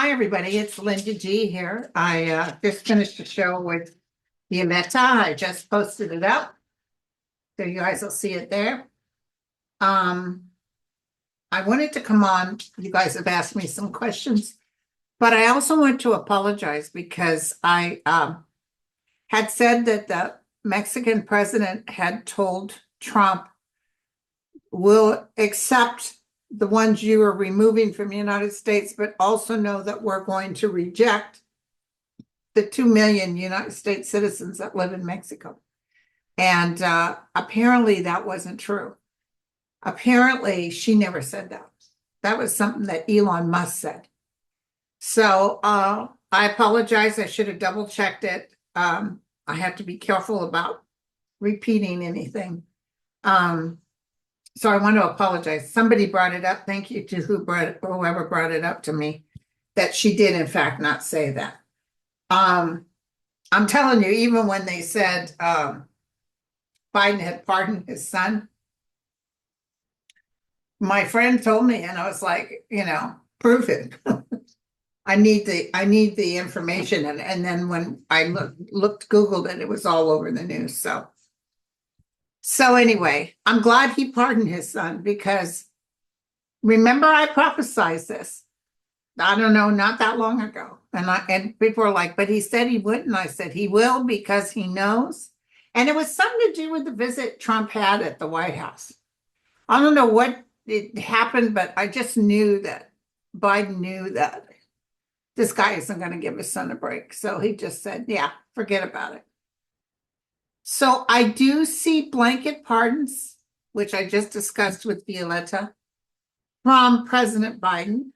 Hi, everybody. It's Linda G here. I just finished a show with Violetta. I just posted it up. So you guys will see it there. I wanted to come on. You guys have asked me some questions, but I also want to apologize because I had said that the Mexican president had told Trump, we'll accept the ones you are removing from the United States, but also know that we're going to reject the 2 million United States citizens that live in Mexico. And apparently that wasn't true. Apparently she never said that. That was something that Elon Musk said. So I apologize. I should have double checked it. I have to be careful about repeating anything. So I want to apologize. Somebody brought it up. Thank you to whoever brought it up to me, that she did in fact not say that. I'm telling you, even when they said Biden had pardoned his son, my friend told me, and I was like, prove it. I need the information. And then when I Googled it, it was all over the news. So anyway, I'm glad he pardoned his son, because remember I prophesized this. I don't know, not that long ago. And people were like, but he said he wouldn't. I said he will, because he knows. And it was something to do with the visit Trump had at the White House. I don't know what it happened, but I just knew that Biden knew that this guy isn't going to give his son a break. So he just said, yeah, forget about it. So I do see blanket pardons, which I just discussed with Violetta, from President Biden.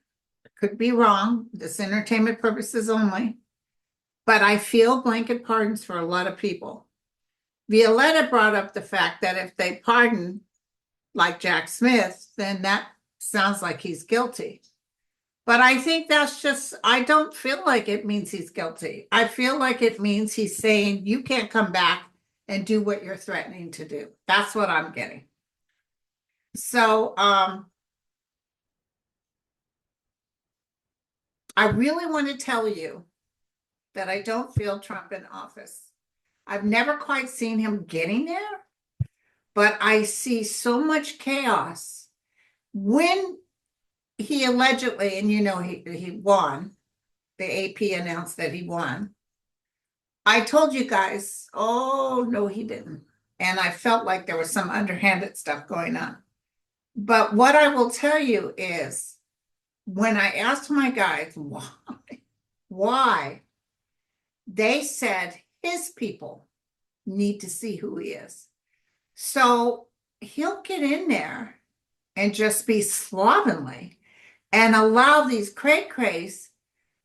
Could be wrong. This entertainment purposes only. But I feel blanket pardons for a lot of people. Violetta brought up the fact that if they pardon like Jack Smith, then that sounds like he's guilty. But I think that's just, I don't feel like it means he's guilty. I feel like it means he's saying you can't come back and do what you're threatening to do. That's what I'm getting. So I really want to tell you that I don't feel Trump in office. I've never quite seen him getting there, but I see so much chaos. When he allegedly, and he won, the AP announced that he won. I told you guys, oh, no, he didn't. And I felt like there was some underhanded stuff going on. But what I will tell you is, when I asked my guys why, they said his people need to see who he is. So he'll get in there and just be slovenly and allow these cray-crays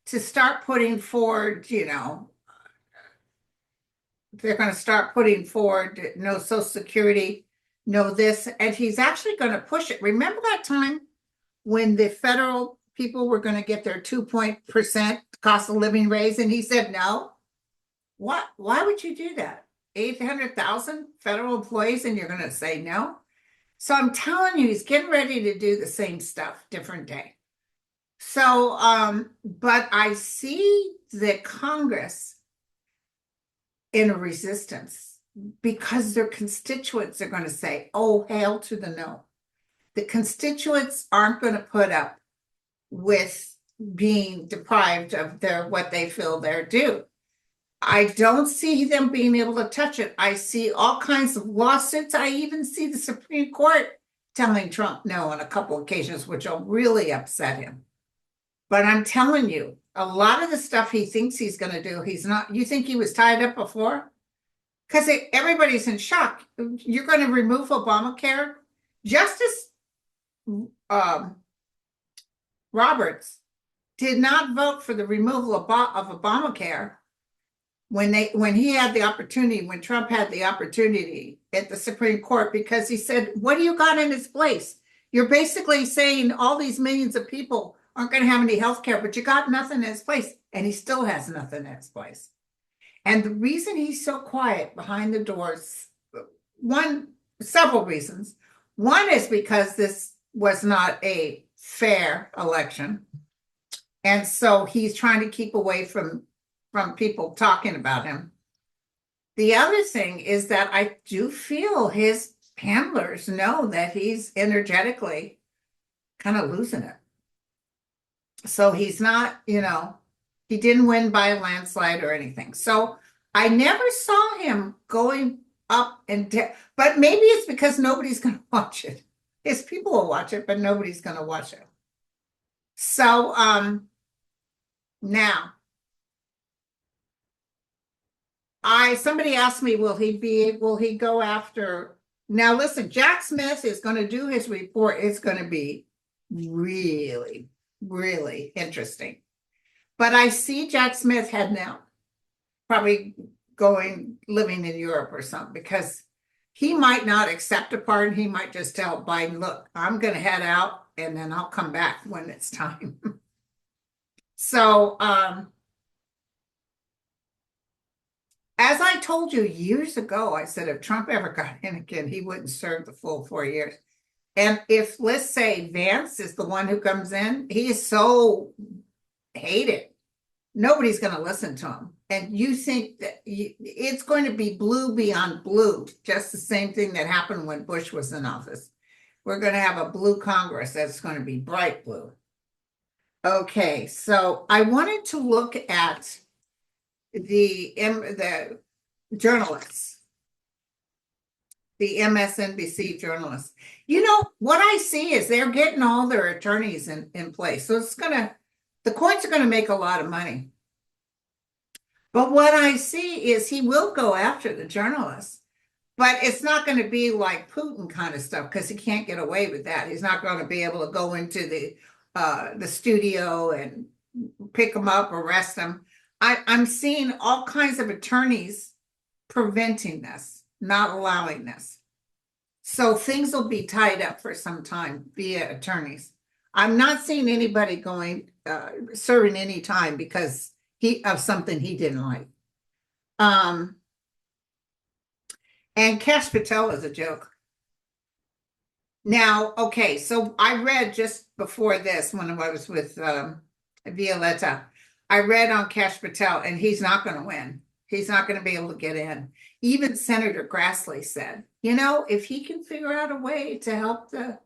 to start putting forward, they're going to start putting forward no Social Security, no this, and he's actually going to push it. Remember that time when the federal people were going to get their 2% cost of living raise, and he said no? What? Why would you do that? 800,000 federal employees, and you're going to say no? So I'm telling you, he's getting ready to do the same stuff, different day. So, but I see the Congress in a resistance, because their constituents are going to say, oh, hail to the no. The constituents aren't going to put up with being deprived of what they feel they're due. I don't see them being able to touch it. I see all kinds of lawsuits. I even see the Supreme Court telling Trump no on a couple of occasions, which will really upset him. But I'm telling you, a lot of the stuff he thinks he's going to do, he's not. You think he was tied up before? Because everybody's in shock. You're going to remove Obamacare? Justice Roberts did not vote for the removal of Obamacare when he had the opportunity, when Trump had the opportunity at the Supreme Court, because he said, what do you got in its place? You're basically saying all these millions of people aren't going to have any health care, but you got nothing in its place. And he still has nothing in its place. And the reason he's so quiet behind the doors, several reasons. One is because this was not a fair election. And so he's trying to keep away from people talking about him. The other thing is that I do feel his handlers know that he's energetically kind of losing it. So he's not, he didn't win by a landslide or anything. So I never saw him going up and down, but maybe it's because nobody's going to watch it. His people will watch it, but nobody's going to watch it. So now somebody asked me, will he go after? Now listen, Jack Smith is going to do his report. It's going to be really, really interesting. But I see Jack Smith heading out, probably living in Europe or something, because he might not accept a pardon. He might just tell Biden, look, I'm going to head out and then I'll come back when it's time. So, as I told you years ago, I said if Trump ever got in again, he wouldn't serve the full 4 years. And if, let's say, Vance is the one who comes in, he is so hated. Nobody's going to listen to him. And you think that it's going to be blue beyond blue, just the same thing that happened when Bush was in office. We're going to have a blue Congress that's going to be bright blue. Okay, so I wanted to look at the journalists, the MSNBC journalists. What I see is they're getting all their attorneys in place. So the courts are going to make a lot of money. But what I see is he will go after the journalists, but it's not going to be like Putin kind of stuff because he can't get away with that. He's not going to be able to go into the studio and pick them up, arrest them. I'm seeing all kinds of attorneys preventing this, not allowing this. So things will be tied up for some time via attorneys. I'm not seeing anybody serving any time because of something he didn't like. And Cash Patel is a joke. Now, okay, so I read just before this when I was with Violetta, I read on Cash Patel, and he's not going to win. He's not going to be able to get in. Even Senator Grassley said, if he can figure out a way to help the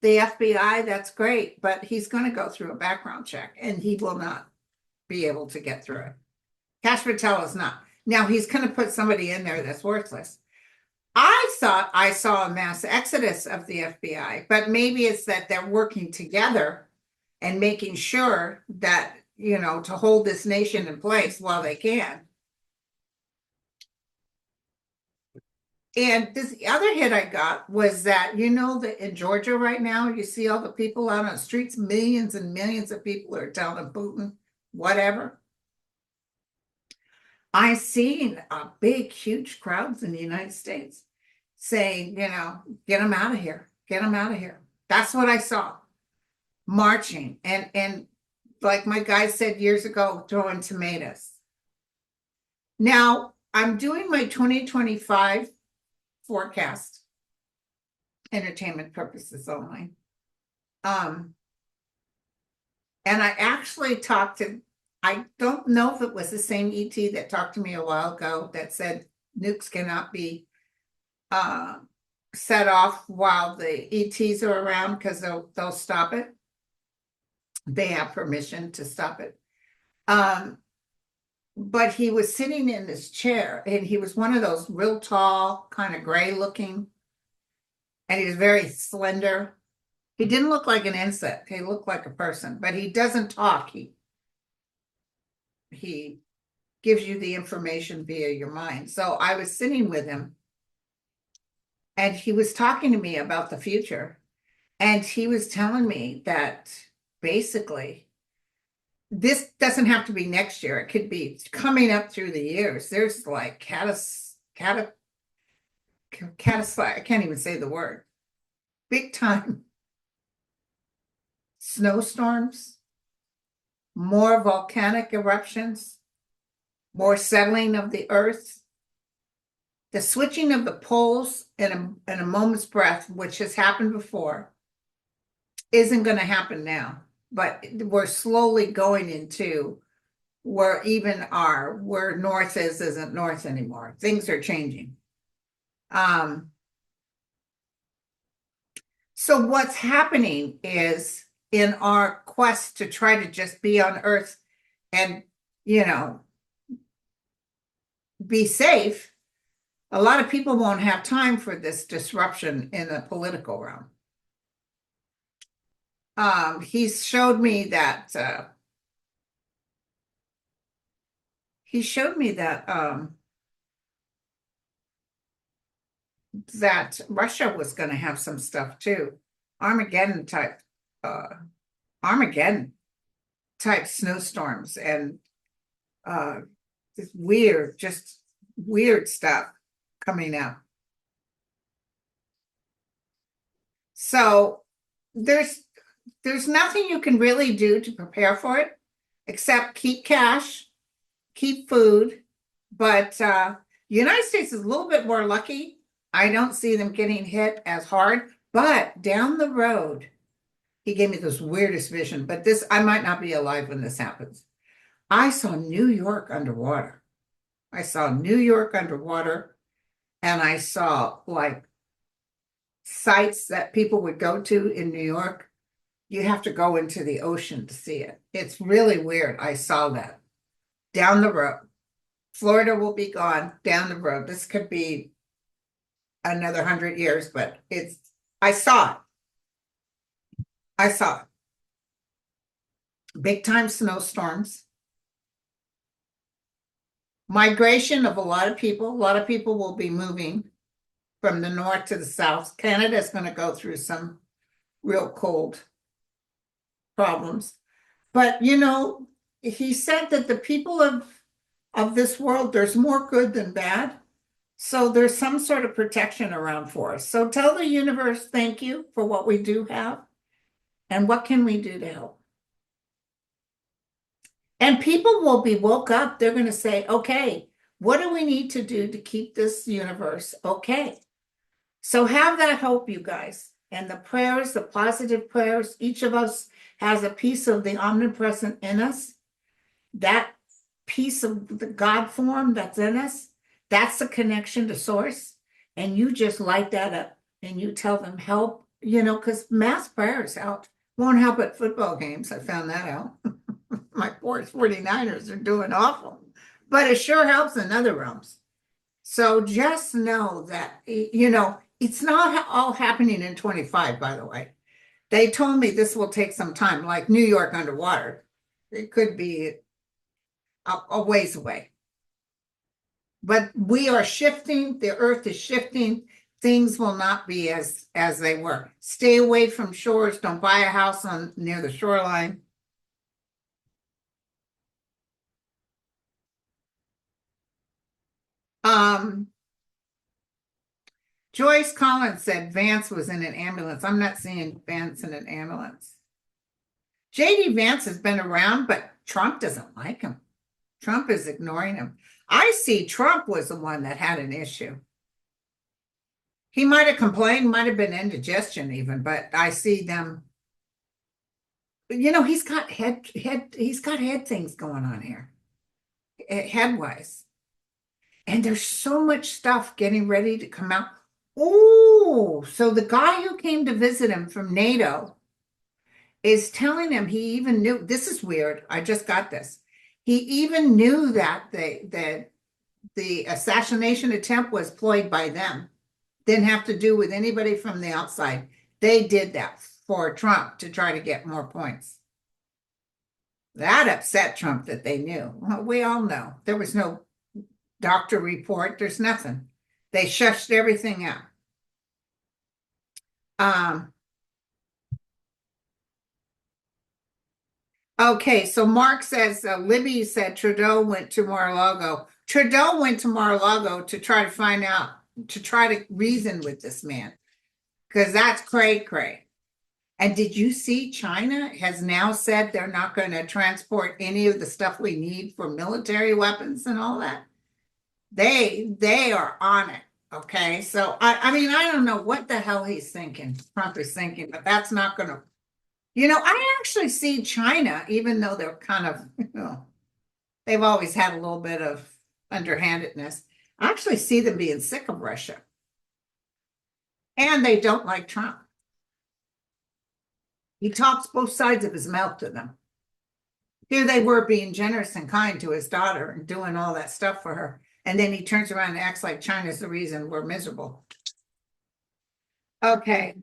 FBI, that's great, but he's going to go through a background check, and he will not be able to get through it. Cash Patel is not. Now, he's going to put somebody in there that's worthless. I thought I saw a mass exodus of the FBI, but maybe it's that they're working together and making sure that, to hold this nation in place while they can. And this other hit I got was that, that in Georgia right now, you see all the people out on the streets, millions and millions of people are telling Putin, whatever. I've seen big, huge crowds in the United States saying, get them out of here, get them out of here. That's what I saw, marching. And like my guy said years ago, throwing tomatoes. Now, I'm doing my 2025 forecast, entertainment purposes only. And I actually I don't know if it was the same ET that talked to me a while ago that said nukes cannot be set off while the ETs are around because they'll stop it. They have permission to stop it. But he was sitting in this chair, and he was one of those real tall, kind of gray looking, and he was very slender. He didn't look like an insect. He looked like a person, but he doesn't talk. He gives you the information via your mind. So I was sitting with him, and he was talking to me about the future. And he was telling me that basically this doesn't have to be next year. It could be coming up through the years. There's like catastrophic, I can't even say the word, big time snowstorms, more volcanic eruptions, more settling of the earth, the switching of the poles in a moment's breath, which has happened before, isn't going to happen now. but we're slowly going into where where north isn't north anymore. Things are changing. Um, so what's happening is in our quest to try to just be on Earth and, you know, be safe, a lot of people won't have time for this disruption in the political realm. He showed me that that Russia was going to have some stuff too. Armageddon type, uh, Armageddon type snowstorms and uh, just weird stuff coming up. So there's there's nothing you can really do to prepare for it except keep cash, keep food. But the United States is a little bit more lucky. I don't see them getting hit as hard, but down the road, he gave me this weirdest vision, but this, I might not be alive when this happens. I saw New York underwater. I saw New York underwater, and I saw like sites that people would go to in New York. You have to go into the ocean to see it. It's really weird. I saw that down the road. Florida will be gone down the road. This could be another 100 years, but I saw it. I saw it. Big time snowstorms. Migration of a lot of people. A lot of people will be moving from the north to the south. Canada is going to go through some real cold problems. But he said that the people of this world, there's more good than bad. So there's some sort of protection around for us. So tell the universe thank you for what we do have and what can we do to help. And people will be woke up. They're going to say, okay, what do we need to do to keep this universe okay? So have that hope, you guys. And the prayers, the positive prayers, each of us has a piece of the omnipresent in us. That piece of the God form that's in us, that's the connection to source. And you just light that up and you tell them help, because mass prayers help. Won't help at football games. I found that out. My poor 49ers are doing awful, but it sure helps in other realms. So just know that, it's not all happening in 25, by the way. They told me this will take some time, like New York underwater. It could be a ways away. But we are shifting, the earth is shifting. Things will not be as they were. Stay away from shores. Don't buy a house near the shoreline. Joyce Collins said Vance was in an ambulance. I'm not seeing Vance in an ambulance. JD Vance has been around, but Trump doesn't like him. Trump is ignoring him. I see Trump was the one that had an issue. He might have complained, might have been indigestion even, but I see them. He's got head things going on here, head-wise. And there's so much stuff getting ready to come out. Oh, so the guy who came to visit him from NATO is telling him he even knew, this is weird, I just got this. He even knew that the assassination attempt was ployed by them. Didn't have to do with anybody from the outside. They did that for Trump to try to get more points. That upset Trump that they knew. Well, we all know. There was no doctor report. There's nothing. They shushed everything out. Okay, so Mark says, Libby said Trudeau went to Mar-a-Lago. Trudeau went to Mar-a-Lago to try to find out, to try to reason with this man, because that's cray-cray. And did you see China has now said they're not going to transport any of the stuff we need for military weapons and all that? They are on it. Okay, so I mean, I don't know what the hell he's thinking, Trump is thinking, but that's not going to, I actually see China, even though they're kind of, they've always had a little bit of underhandedness. I actually see them being sick of Russia. And they don't like Trump. He talks both sides of his mouth to them. Here they were being generous and kind to his daughter and doing all that stuff for her. And then he turns around and acts like China's the reason we're miserable. Okay.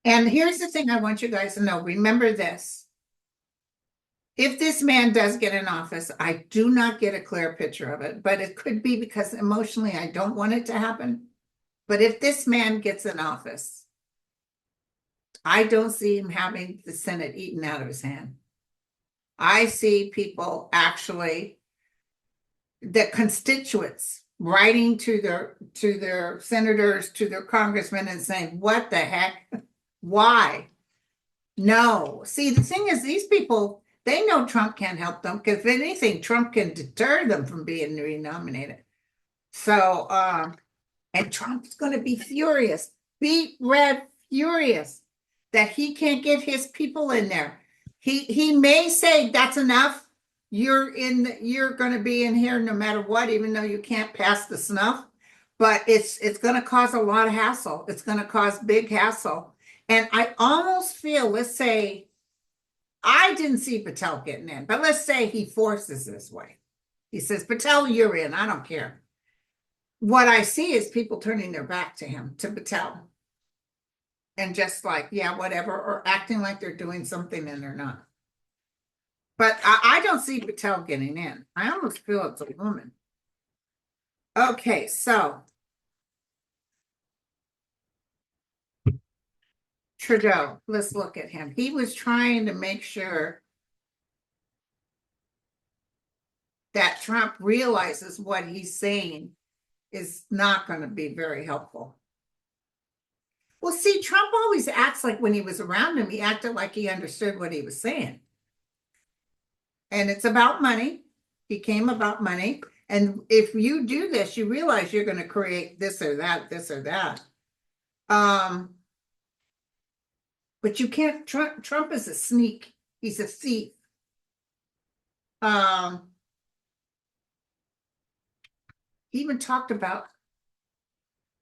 And here's the thing I want you guys to know. Remember this. If this man does get in office, I do not get a clear picture of it, but it could be because emotionally I don't want it to happen. But if this man gets in office, I don't see him having the Senate eaten out of his hand. I see people actually, the constituents writing to their senators, to their congressmen and saying, what the heck? Why? No. See, the thing is, these people, they know Trump can't help them because if anything, Trump can deter them from being renominated. So, and Trump's going to be furious, beat red furious that he can't get his people in there. He may say that's enough. You're going to be in here no matter what, even though you can't pass the snuff. But it's going to cause a lot of hassle. It's going to cause big hassle. And I almost feel, let's say, I didn't see Patel getting in, but let's say he forces this way. He says, Patel, you're in. I don't care. What I see is people turning their back to him, to Patel. And just like, yeah, whatever, or acting like they're doing something and they're not. But I don't see Patel getting in. I almost feel it's a woman. Okay, so Trudeau, let's look at him. He was trying to make sure that Trump realizes what he's saying is not going to be very helpful. Well, see, Trump always acts like when he was around him, he acted like he understood what he was saying. And it's about money. He came about money. And if you do this, you realize you're going to create this or that, this or that. But you can't, Trump is a sneak. He's a thief. He even talked about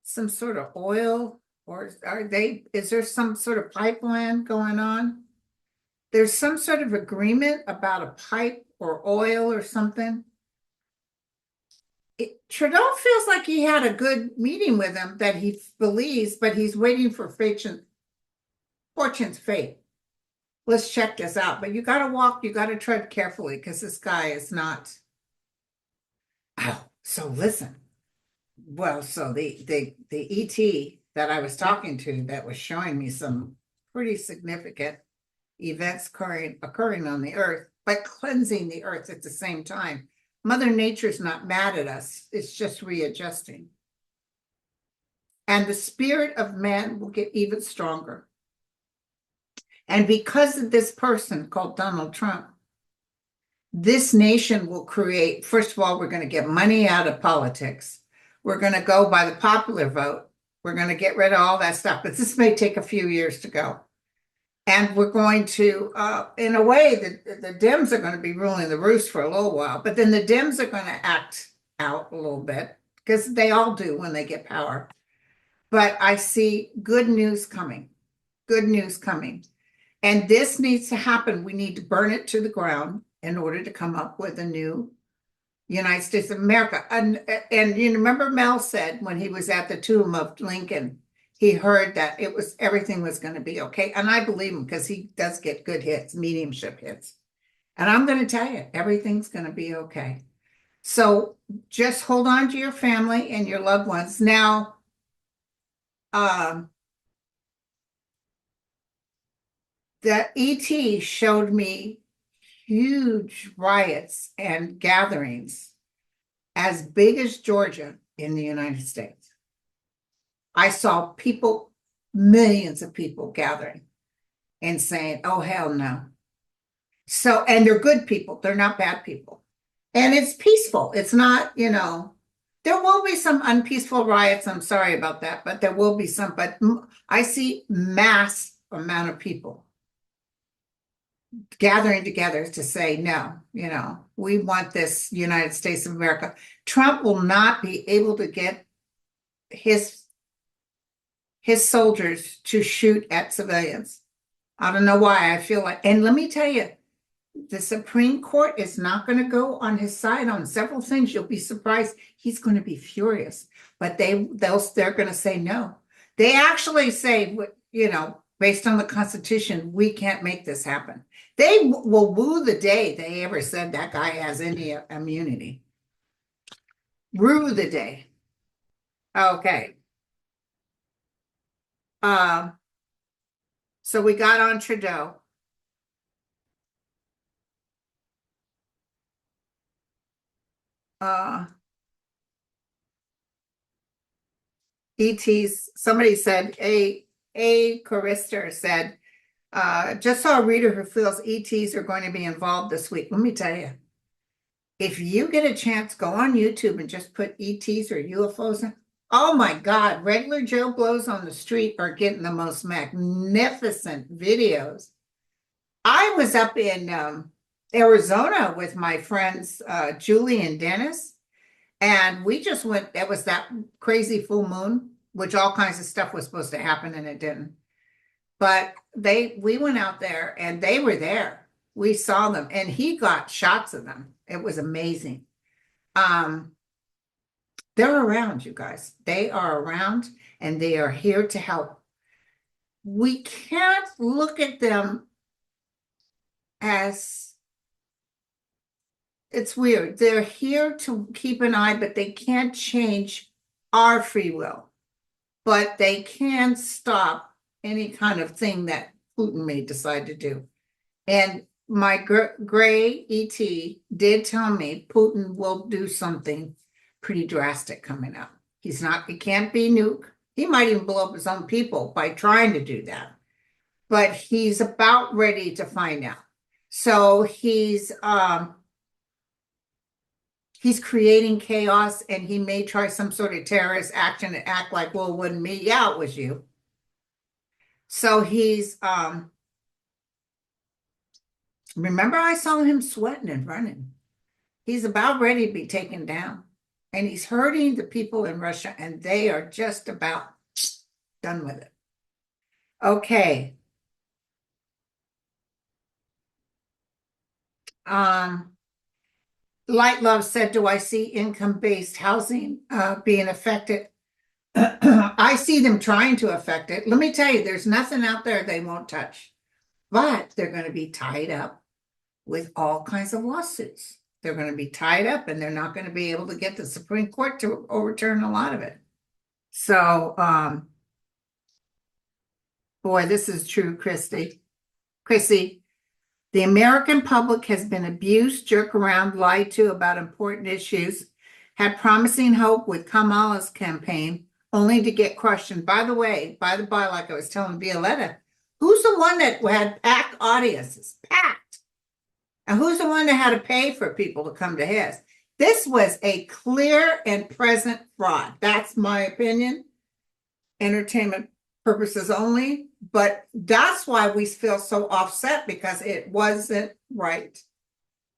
some sort of oil, or is there some sort of pipeline going on? There's some sort of agreement about a pipe or oil or something. Trudeau feels like he had a good meeting with him that he believes, but he's waiting for fortune's fate. Let's check this out. But you got to walk, you got to tread carefully because this guy is not. Oh, so listen. Well, so the ET that I was talking to that was showing me some pretty significant events occurring on the earth, but cleansing the earth at the same time. Mother Nature's not mad at us. It's just readjusting. And the spirit of man will get even stronger. And because of this person called Donald Trump, this nation will create, first of all, we're going to get money out of politics. We're going to go by the popular vote. We're going to get rid of all that stuff, but this may take a few years to go. And we're going to, in a way, the Dems are going to be ruling the roost for a little while, but then the Dems are going to act out a little bit because they all do when they get power. But I see good news coming, good news coming. And this needs to happen. We need to burn it to the ground in order to come up with a new United States of America. And you remember Mel said when he was at the tomb of Lincoln, he heard that everything was going to be okay. And I believe him because he does get good hits, mediumship hits. And I'm going to tell you, everything's going to be okay. So just hold on to your family and your loved ones. Now, the ET showed me huge riots and gatherings as big as Georgia in the United States. I saw people, millions of people gathering and saying, oh, hell no. So, and they're good people. They're not bad people. And it's peaceful. It's not, There will be some unpeaceful riots. I'm sorry about that, but there will be some. But I see mass amount of people gathering together to say, no, we want this United States of America. Trump will not be able to get his soldiers to shoot at civilians. I don't know why. I feel like, and let me tell you, the Supreme Court is not going to go on his side on several things. You'll be surprised. He's going to be furious, but they're going to say no. They actually say, based on the Constitution, we can't make this happen. They will woo the day they ever said that guy has any immunity. Woo the day. Okay. So we got on Trudeau. ETs, somebody said, a chorister said, just saw a reader who feels ETs are going to be involved this week. Let me tell you, if you get a chance, go on YouTube and just put ETs or UFOs in. Oh my God, regular Joe Blows on the street are getting the most magnificent videos. I was up in Arizona with my friends, Julie and Dennis, and we just went, it was that crazy full moon, which all kinds of stuff was supposed to happen and it didn't. But we went out there and they were there. We saw them and he got shots of them. It was amazing. They're around, you guys. They are around and they are here to help. We can't look at them as, it's weird. They're here to keep an eye, but they can't change our free will. But they can stop any kind of thing that Putin may decide to do. And my gray ET did tell me Putin will do something pretty drastic coming up. He can't be nuke. He might even blow up his own people by trying to do that. But he's about ready to find out. So he's creating chaos and he may try some sort of terrorist action and act like, well, it wasn't me. Yeah, it was you. So he's, remember I saw him sweating and running. He's about ready to be taken down and he's hurting the people in Russia and they are just about done with it. Okay. Light Love said, do I see income-based housing being affected? I see them trying to affect it. Let me tell you, there's nothing out there they won't touch, but they're going to be tied up with all kinds of lawsuits. They're going to be tied up and they're not going to be able to get the Supreme Court to overturn a lot of it. So, boy, this is true, Chrissy. The American public has been abused, jerked around, lied to about important issues, had promising hope with Kamala's campaign, only to get crushed. And by the way, like I was telling Violetta, who's the one that had packed audiences? Packed. And who's the one that had to pay for people to come to his? This was a clear and present fraud. That's my opinion. Entertainment purposes only. But that's why we feel so offset because it wasn't right.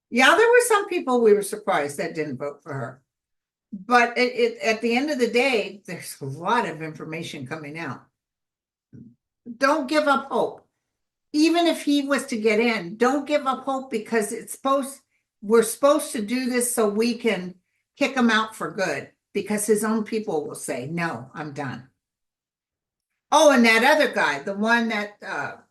Yeah, there were some people we were surprised that didn't vote for her. But at the end of the day, there's a lot of information coming out. Don't give up hope. Even if he was to get in, don't give up hope because we're supposed to do this so we can kick him out for good because his own people will say, no, I'm done. Oh, and that other guy, the one that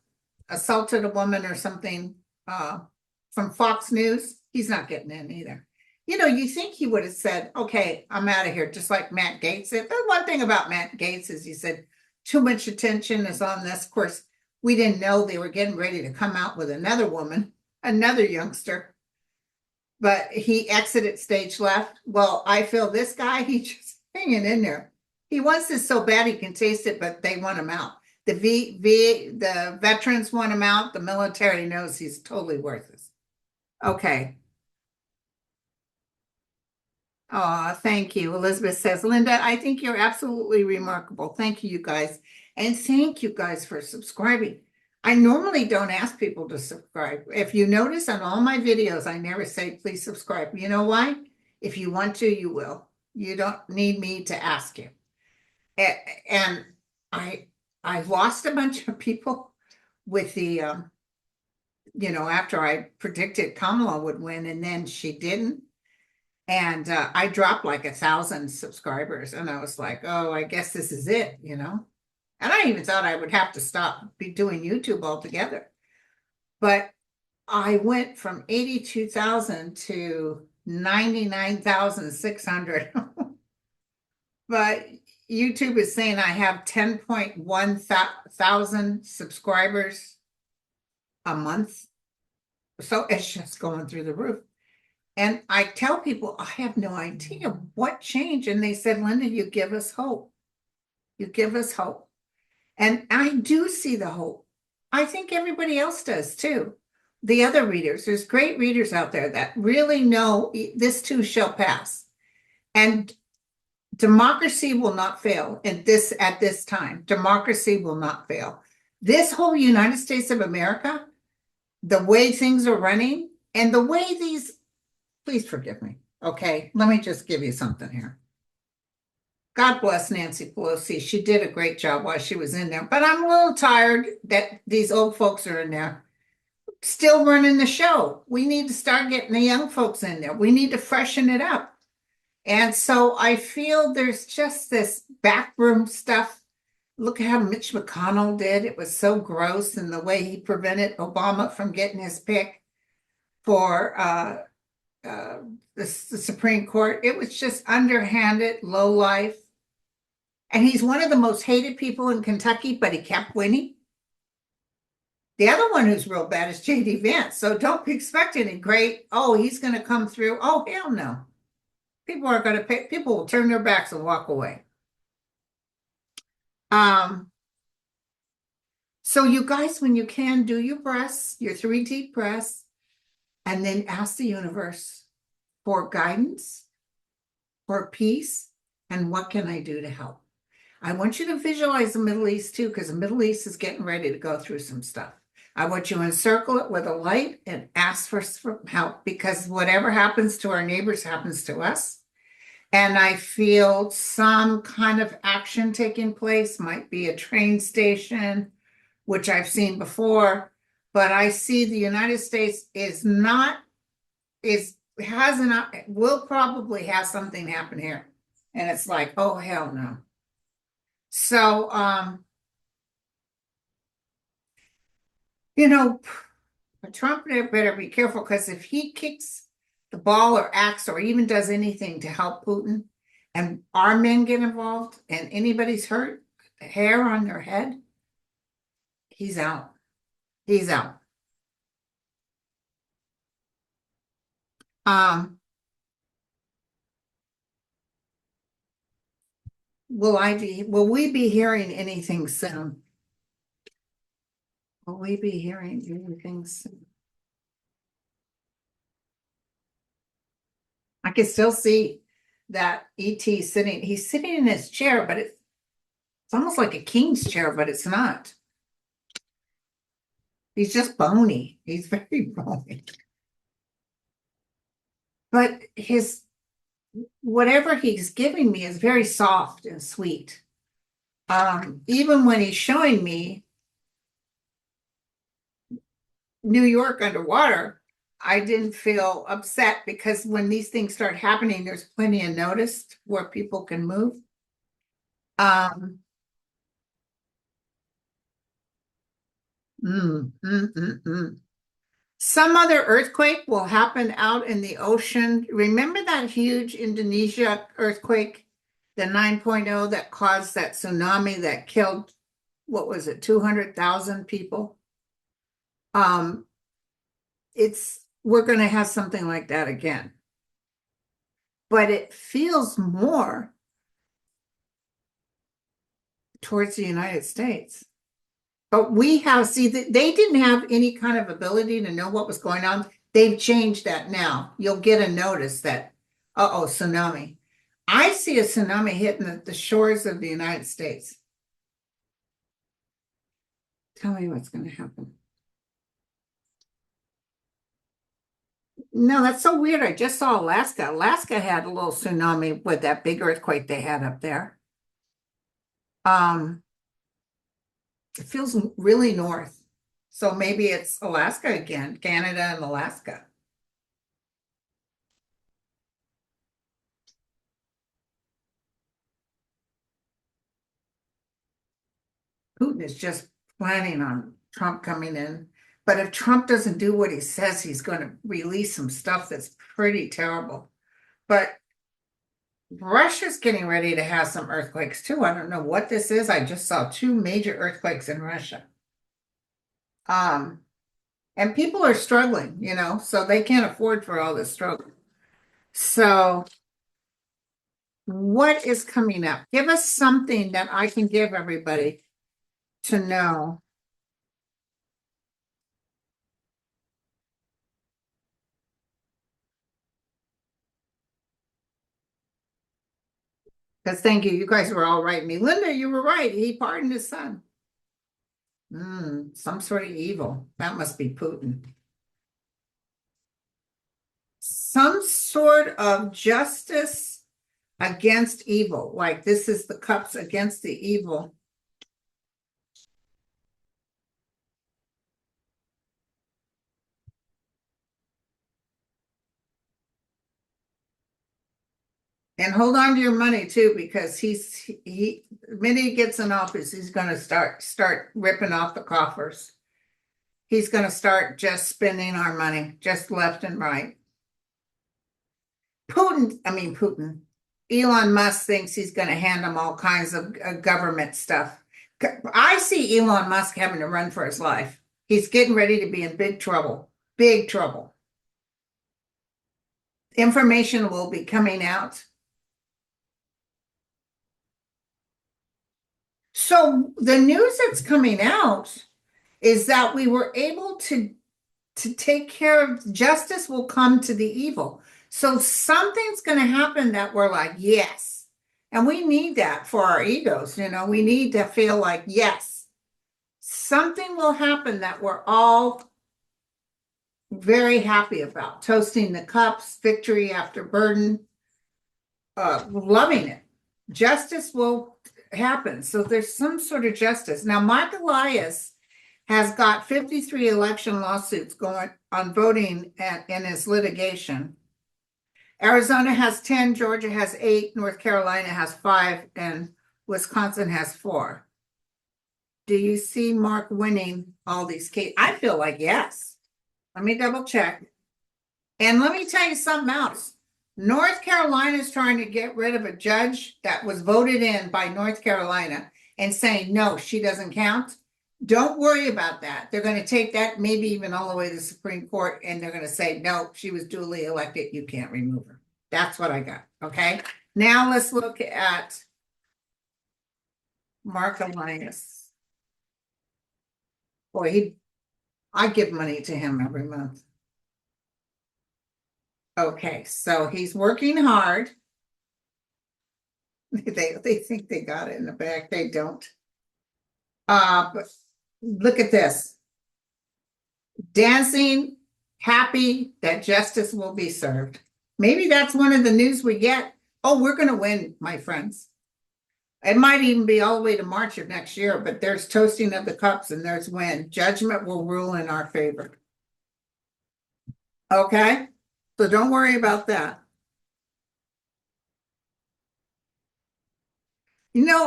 assaulted a woman or something from Fox News, he's not getting in either. You think he would have said, okay, I'm out of here, just like Matt Gaetz said. The one thing about Matt Gaetz is he said, too much attention is on this. Of course, we didn't know they were getting ready to come out with another woman, another youngster. But he exited stage left. Well, I feel this guy, he's just hanging in there. He wants this so bad he can taste it, but they want him out. The veterans want him out. The military knows he's totally worthless. Okay. Oh, thank you. Elizabeth says, Linda, I think you're absolutely remarkable. Thank you, you guys. And thank you guys for subscribing. I normally don't ask people to subscribe. If you notice on all my videos, I never say, please subscribe. You know why? If you want to, you will. You don't need me to ask you. And I I lost a bunch of people with the after I predicted Kamala would win and then she didn't. And I dropped like 1,000 subscribers, and I was like, oh, I guess this is it. And I even thought I would have to stop be doing YouTube altogether. But I went from 82,000 to 99,600. But YouTube is saying I have 10.1 thousand subscribers a month. So it's just going through the roof. And I tell people, I have no idea what changed. And they said, Linda, you give us hope. You give us hope. And I do see the hope. I think everybody else does too. The other readers, there's great readers out there that really know this too shall pass. And democracy will not fail at this time. Democracy will not fail. This whole United States of America, the way things are running, and the way please forgive me. Okay, let me just give you something here. God bless Nancy Pelosi. She did a great job while she was in there, but I'm a little tired that these old folks are in there still running the show. We need to start getting the young folks in there. We need to freshen it up. And so I feel there's just this backroom stuff. Look at how Mitch McConnell did. It was so gross, and the way he prevented Obama from getting his pick for the Supreme Court. It was just underhanded, low life. And he's one of the most hated people in Kentucky, but he kept winning. The other one who's real bad is J.D. Vance. So don't expect any great, oh, he's going to come through. Oh, hell no. People are going to pay, people will turn their backs and walk away. So you guys, when you can, do your breaths, your 3 deep breaths, and then ask the universe for guidance, for peace, and what can I do to help? I want you to visualize the Middle East too, because the Middle East is getting ready to go through some stuff. I want you to encircle it with a light and ask for help, because whatever happens to our neighbors happens to us. And I feel some kind of action taking place, might be a train station, which I've seen before, but I see the United States will probably have something happen here. And it's like, oh, hell no. So, Trump better be careful, because if he kicks the ball or acts or even does anything to help Putin and our men get involved and anybody's hurt, hair on their head, he's out. He's out. Will we be hearing anything soon? Will we be hearing anything soon? I can still see that ET sitting, he's sitting in his chair, but it's almost like a king's chair, but it's not. He's just bony. He's very bony. But whatever he's giving me is very soft and sweet. Even when he's showing me New York underwater, I didn't feel upset, because when these things start happening, there's plenty of notice where people can move. Some other earthquake will happen out in the ocean. Remember that huge Indonesia earthquake, the 9.0 that caused that tsunami that killed, what was it, 200,000 people? We're going to have something like that again. But it feels more towards the United States. But they didn't have any kind of ability to know what was going on. They've changed that now. You'll get a notice that Uh-oh, tsunami. I see a tsunami hitting the shores of the United States. Tell me what's going to happen. No, that's so weird. I just saw Alaska. Alaska had a little tsunami with that big earthquake they had up there. Um, it feels really north. So maybe it's Alaska again, Canada and Alaska. Putin is just planning on Trump coming in. But if Trump doesn't do what he says, he's going to release some stuff that's pretty terrible. But Russia's getting ready to have some earthquakes too. I don't know what this is. I just saw two major earthquakes in Russia. Um, and people are struggling, so they can't afford for all this struggle. So, what is coming up? Give us something that I can give everybody to know. Because thank you. You guys were all right. Me, Linda, you were right. He pardoned his son. Some sort of evil. That must be Putin. Some sort of justice against evil. Like this is the cups against the evil. And hold on to your money too, because the minute he gets in office, he's going to start ripping off the coffers. He's going to start just spending our money, just left and right. Putin, Elon Musk thinks he's going to hand him all kinds of government stuff. I see Elon Musk having to run for his life. He's getting ready to be in big trouble, big trouble. Information will be coming out. So the news that's coming out is that we were able to take care of justice will come to the evil. So something's going to happen that we're like, yes. And we need that for our egos, we need to feel like, yes, something will happen that we're all very happy about. Toasting the cups, victory after burden, loving it. Justice will happen. So there's some sort of justice. Now, Mark Elias has got 53 election lawsuits going on voting in his litigation. Arizona has 10, Georgia has 8, North Carolina has 5, and Wisconsin has 4. Do you see Mark winning all these cases? I feel like yes. Let me double check. And let me tell you something else. North Carolina is trying to get rid of a judge that was voted in by North Carolina and saying, no, she doesn't count. Don't worry about that. They're going to take that maybe even all the way to the Supreme Court and they're going to say, no, she was duly elected. You can't remove her. That's what I got. Okay. Now let's look at Mark Elias. Boy, I give money to him every month. Okay, so he's working hard. They think they got it in the back. They don't. But look at this. Dancing, happy that justice will be served. Maybe that's one of the news we get. Oh, we're going to win, my friends. It might even be all the way to March of next year, but there's toasting of the cups and there's win. Judgment will rule in our favor. Okay? So don't worry about that.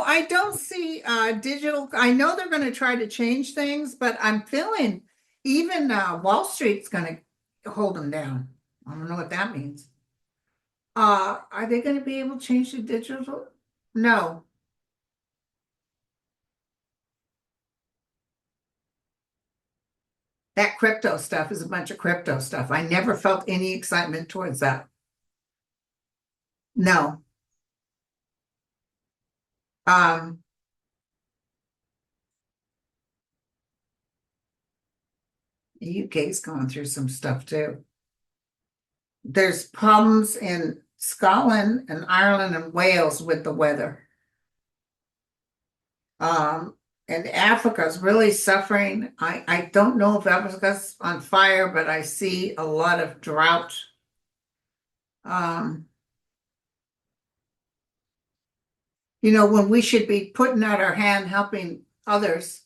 I don't see digital. I know they're going to try to change things, but I'm feeling even Wall Street's going to hold them down. I don't know what that means. Are they going to be able to change the digital? No, that crypto stuff is a bunch of crypto stuff. I never felt any excitement towards that. No. Um, the UK's going through some stuff too. There's problems in Scotland and Ireland and Wales with the weather. Um, and Africa's really suffering. I don't know if Africa's on fire, but I see a lot of drought. Um, when we should be putting out our hand helping others,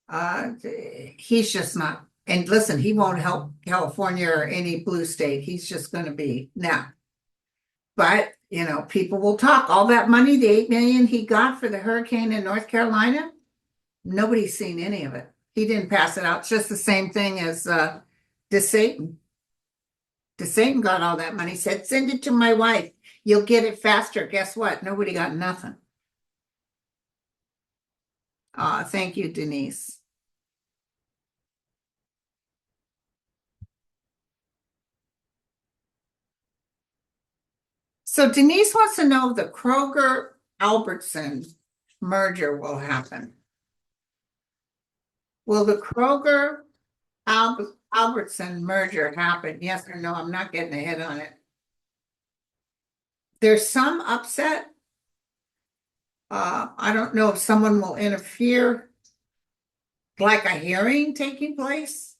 uh, he's just not. And listen, he won't help California or any blue state. He's just going to be now. But, people will talk. All that money, the 8 million he got for the hurricane in North Carolina, nobody's seen any of it. He didn't pass it out. It's just the same thing as DeSatan. DeSatan got all that money, said, send it to my wife. You'll get it faster. Guess what? Nobody got nothing. Thank you, Denise. So Denise wants to know if the Kroger Albertson merger will happen. Will the Kroger Albertson merger happen? Yes or no? I'm not getting ahead on it. There's some upset. I don't know if someone will interfere, like a hearing taking place.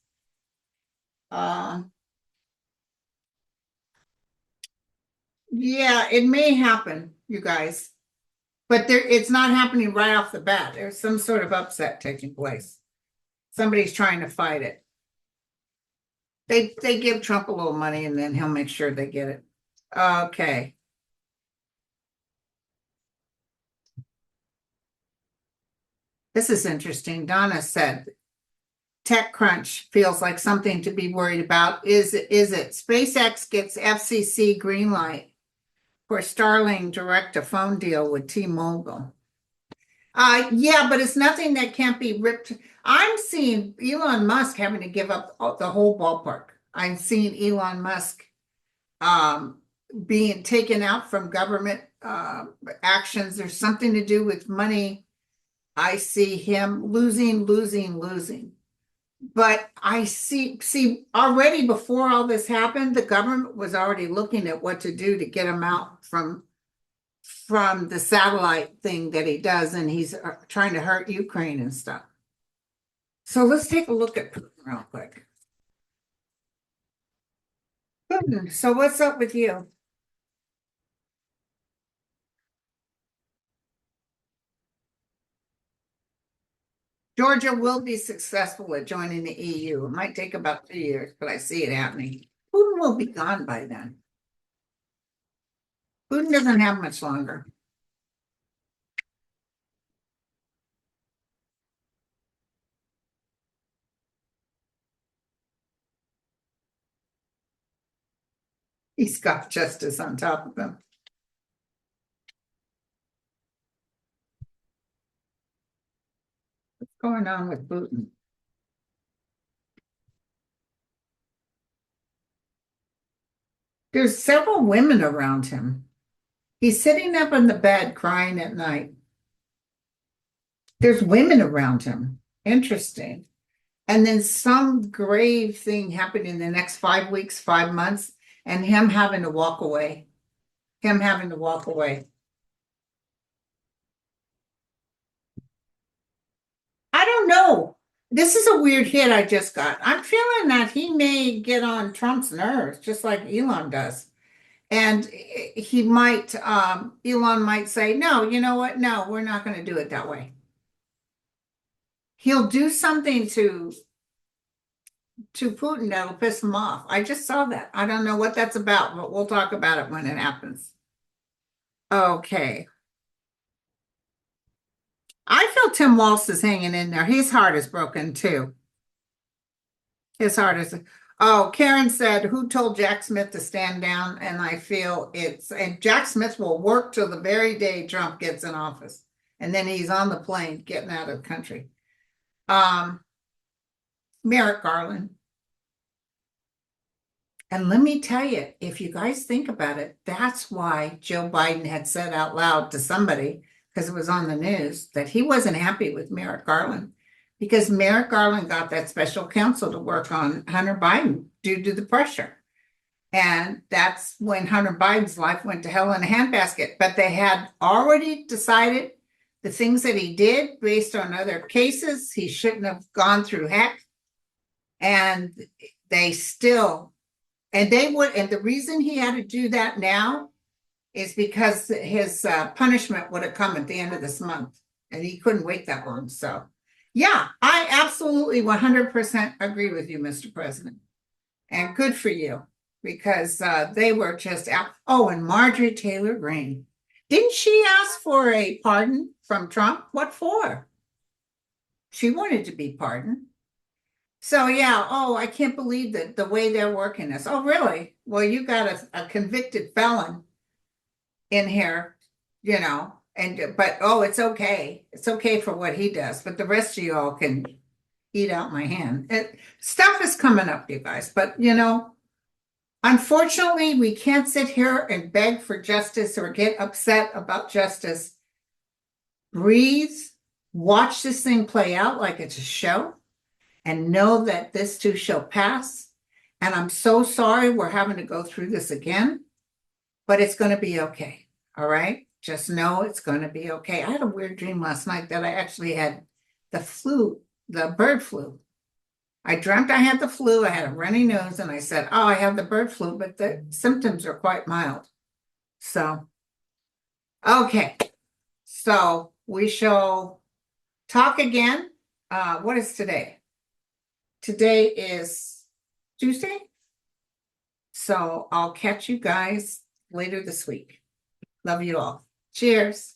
Yeah, it may happen, you guys, but it's not happening right off the bat. There's some sort of upset taking place. Somebody's trying to fight it. They give Trump a little money and then he'll make sure they get it. Okay. This is interesting. Donna said, TechCrunch feels like something to be worried about. Is it? SpaceX gets FCC green light for Starlink direct-to-phone deal with T-Mobile. Yeah, but it's nothing that can't be ripped. I'm seeing Elon Musk having to give up the whole ballpark. I'm seeing Elon Musk being taken out from government actions. There's something to do with money. I see him losing. But I see already before all this happened, the government was already looking at what to do to get him out from the satellite thing that he does, and he's trying to hurt Ukraine and stuff. So let's take a look at Putin real quick. Putin, so what's up with you? Georgia will be successful at joining the EU. It might take about 2 years, but I see it happening. Putin will be gone by then. Putin doesn't have much longer. He's got justice on top of him. What's going on with Putin? There's several women around him. He's sitting up in the bed crying at night. There's women around him. Interesting. And then some grave thing happened in the next 5 weeks, 5 months, and him having to walk away. Him having to walk away. I don't know. This is a weird hit I just got. I'm feeling that he may get on Trump's nerves, just like Elon does. And he might, Elon might say, no, you know what? No, we're not going to do it that way. He'll do something to Putin that'll piss him off. I just saw that. I don't know what that's about, but we'll talk about it when it happens. Okay. I feel Tim Walz is hanging in there. His heart is broken too. His heart is. Oh, Karen said, who told Jack Smith to stand down? And I feel and Jack Smith will work till the very day Trump gets in office. And then he's on the plane getting out of the country. Merrick Garland. And let me tell you, if you guys think about it, that's why Joe Biden had said out loud to somebody, because it was on the news, that he wasn't happy with Merrick Garland, because Merrick Garland got that special counsel to work on Hunter Biden due to the pressure. And that's when Hunter Biden's life went to hell in a handbasket. But they had already decided the things that he did based on other cases, he shouldn't have gone through heck. And they still, and they would, and the reason he had to do that now is because his punishment would have come at the end of this month, and he couldn't wait that long. So, yeah, I absolutely 100% agree with you, Mr. President. And good for you, because they were just out. Oh, and Marjorie Taylor Greene. Didn't she ask for a pardon from Trump? What for? She wanted to be pardoned. So, yeah, oh, I can't believe that the way they're working this. Oh, really? Well, you got a convicted felon in here, but oh, it's okay. It's okay for what he does, but the rest of you all can eat out my hand. Stuff is coming up, you guys, but unfortunately, we can't sit here and beg for justice or get upset about justice. Breathe, watch this thing play out like it's a show, and know that this too shall pass. And I'm so sorry we're having to go through this again, but it's going to be okay. All right. Just know it's going to be okay. I had a weird dream last night that I actually had the flu, the bird flu. I dreamt I had the flu. I had a runny nose, and I said, oh, I have the bird flu, but the symptoms are quite mild. So, okay. So we shall talk again. What is today? Today is Tuesday. So I'll catch you guys later this week. Love you all. Cheers.